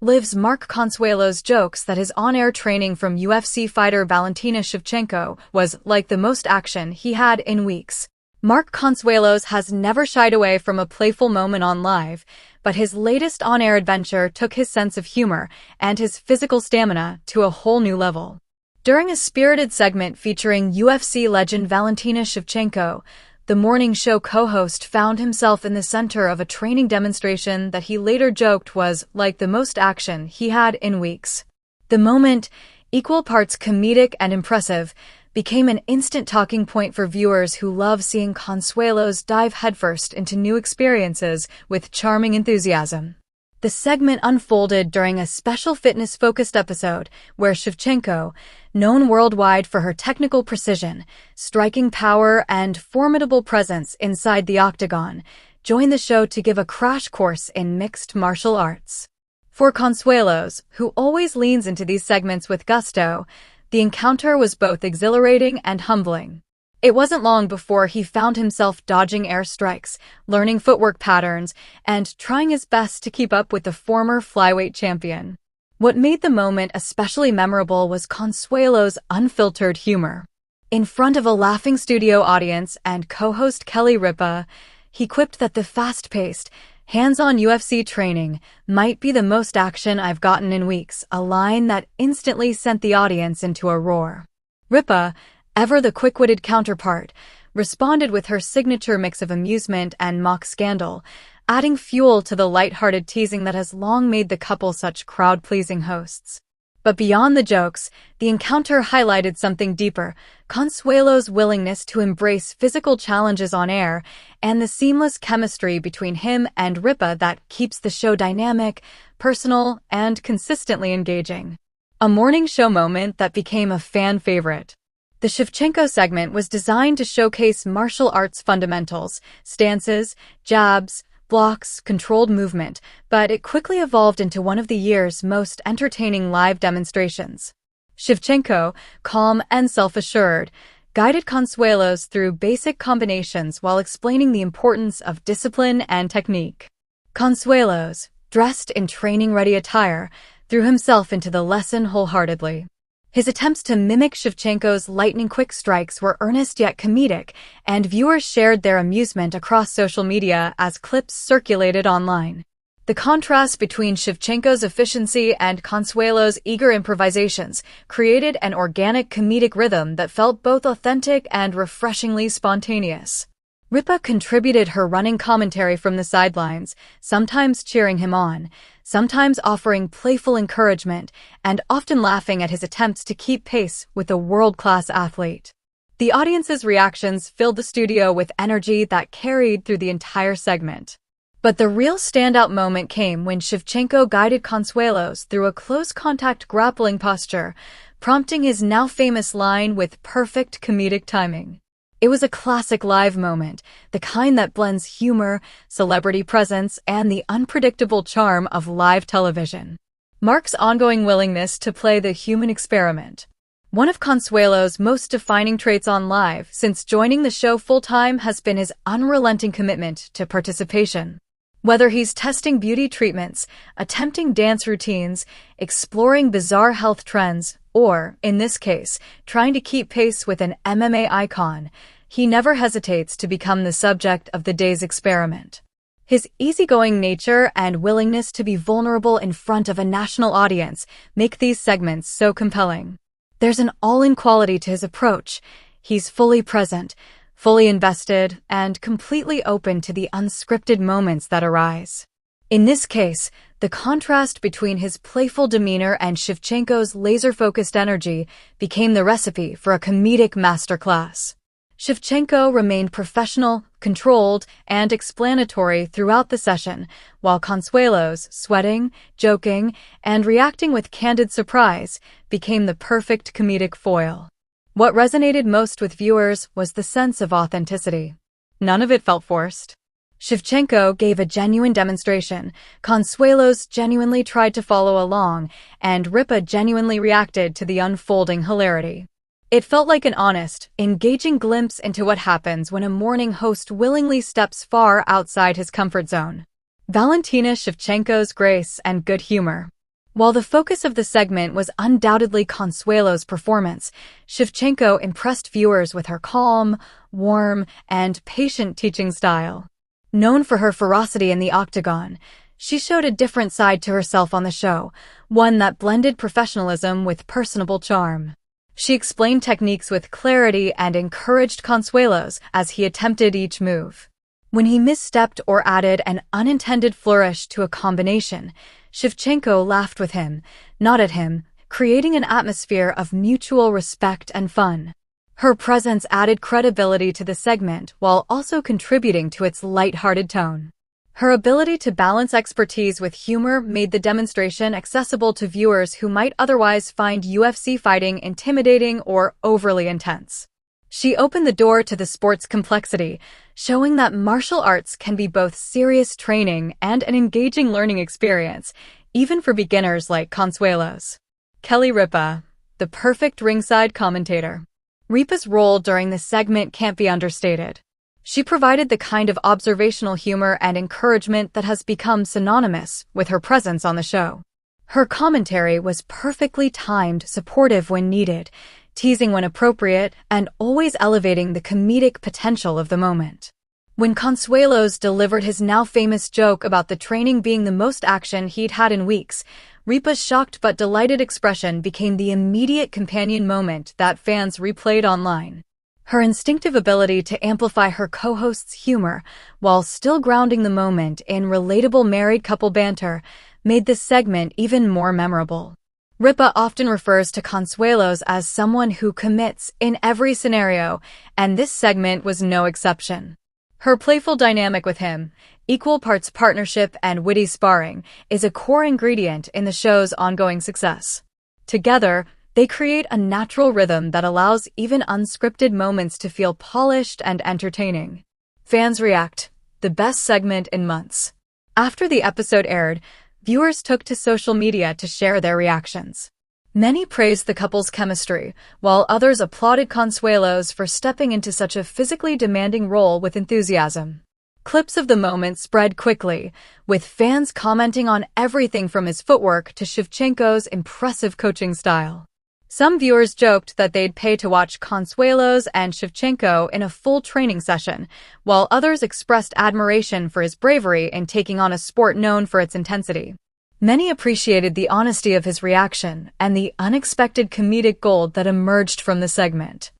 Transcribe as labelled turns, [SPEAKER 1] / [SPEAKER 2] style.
[SPEAKER 1] lives Mark Consuelos jokes that his on-air training from UFC fighter Valentina Shevchenko was like the most action he had in weeks. Mark Consuelos has never shied away from a playful moment on live, but his latest on-air adventure took his sense of humor and his physical stamina to a whole new level. During a spirited segment featuring UFC legend Valentina Shevchenko, the morning show co-host found himself in the center of a training demonstration that he later joked was like the most action he had in weeks. The moment, equal parts comedic and impressive, became an instant talking point for viewers who love seeing Consuelos dive headfirst into new experiences with charming enthusiasm. The segment unfolded during a special fitness-focused episode where Shevchenko, known worldwide for her technical precision, striking power, and formidable presence inside the octagon, joined the show to give a crash course in mixed martial arts. For Consuelos, who always leans into these segments with gusto, the encounter was both exhilarating and humbling. It wasn't long before he found himself dodging airstrikes, learning footwork patterns, and trying his best to keep up with the former flyweight champion. What made the moment especially memorable was Consuelos' unfiltered humor. In front of a laughing studio audience and co-host Kelly Ripa, he quipped that the fast-paced, hands-on UFC training might be the most action I've gotten in weeks, a line that instantly sent the audience into a roar. Ripa, ever the quick-witted counterpart, responded with her signature mix of amusement and mock scandal, adding fuel to the light-hearted teasing that has long made the couple such crowd-pleasing hosts. But beyond the jokes, the encounter highlighted something deeper: Consuelos' willingness to embrace physical challenges on air and the seamless chemistry between him and Ripa that keeps the show dynamic, personal, and consistently engaging. A morning show moment that became a fan favorite. The Shevchenko segment was designed to showcase martial arts fundamentals, stances, jabs, blocks, controlled movement, but it quickly evolved into one of the year's most entertaining live demonstrations. Shevchenko, calm and self-assured, guided Consuelos through basic combinations while explaining the importance of discipline and technique. Consuelos, dressed in training-ready attire, threw himself into the lesson wholeheartedly. His attempts to mimic Shevchenko's lightning-quick strikes were earnest yet comedic, and viewers shared their amusement across social media as clips circulated online. The contrast between Shevchenko's efficiency and Consuelos' eager improvisations created an organic comedic rhythm that felt both authentic and refreshingly spontaneous. Ripa contributed her running commentary from the sidelines, sometimes cheering him on, sometimes offering playful encouragement, and often laughing at his attempts to keep pace with a world-class athlete. The audience's reactions filled the studio with energy that carried through the entire segment. But the real standout moment came when Shevchenko guided Consuelos through a close-contact grappling posture, prompting his now famous line with perfect comedic timing. It was a classic live moment, the kind that blends humor, celebrity presence, and the unpredictable charm of live television. Mark's ongoing willingness to play the human experiment. One of Consuelos' most defining traits on live since joining the show full-time has been his unrelenting commitment to participation. Whether he's testing beauty treatments, attempting dance routines, exploring bizarre health trends, or, in this case, trying to keep pace with an MMA icon, he never hesitates to become the subject of the day's experiment. His easygoing nature and willingness to be vulnerable in front of a national audience make these segments so compelling. There's an all-in quality to his approach. He's fully present, fully invested, and completely open to the unscripted moments that arise. In this case, the contrast between his playful demeanor and Shevchenko's laser-focused energy became the recipe for a comedic masterclass. Shevchenko remained professional, controlled, and explanatory throughout the session, while Consuelos, sweating, joking, and reacting with candid surprise, became the perfect comedic foil. What resonated most with viewers was the sense of authenticity. None of it felt forced. Shevchenko gave a genuine demonstration, Consuelos genuinely tried to follow along, and Ripa genuinely reacted to the unfolding hilarity. It felt like an honest, engaging glimpse into what happens when a morning host willingly steps far outside his comfort zone. Valentina Shevchenko's grace and good humor. While the focus of the segment was undoubtedly Consuelo's performance, Shevchenko impressed viewers with her calm, warm, and patient teaching style. Known for her ferocity in the octagon, she showed a different side to herself on the show, one that blended professionalism with personable charm. She explained techniques with clarity and encouraged Consuelos as he attempted each move. When he misstepped or added an unintended flourish to a combination, Shevchenko laughed with him, not at him, creating an atmosphere of mutual respect and fun. Her presence added credibility to the segment while also contributing to its light-hearted tone. Her ability to balance expertise with humor made the demonstration accessible to viewers who might otherwise find UFC fighting intimidating or overly intense. She opened the door to the sport's complexity, showing that martial arts can be both serious training and an engaging learning experience, even for beginners like Consuelos. Kelly Ripa, the perfect ringside commentator. Ripa's role during the segment can't be understated. She provided the kind of observational humor and encouragement that has become synonymous with her presence on the show. Her commentary was perfectly timed, supportive when needed, teasing when appropriate, and always elevating the comedic potential of the moment. When Consuelos delivered his now famous joke about the training being the most action he'd had in weeks, Ripa's shocked but delighted expression became the immediate companion moment that fans replayed online. Her instinctive ability to amplify her co-host's humor while still grounding the moment in relatable married couple banter made this segment even more memorable. Ripa often refers to Consuelos as someone who commits in every scenario, and this segment was no exception. Her playful dynamic with him, equal parts partnership and witty sparring, is a core ingredient in the show's ongoing success. Together, they create a natural rhythm that allows even unscripted moments to feel polished and entertaining. Fans react, the best segment in months. After the episode aired, viewers took to social media to share their reactions. Many praised the couple's chemistry, while others applauded Consuelos for stepping into such a physically demanding role with enthusiasm. Clips of the moment spread quickly, with fans commenting on everything from his footwork to Shevchenko's impressive coaching style. Some viewers joked that they'd pay to watch Consuelos and Shevchenko in a full training session, while others expressed admiration for his bravery in taking on a sport known for its intensity. Many appreciated the honesty of his reaction and the unexpected comedic gold that emerged from the segment.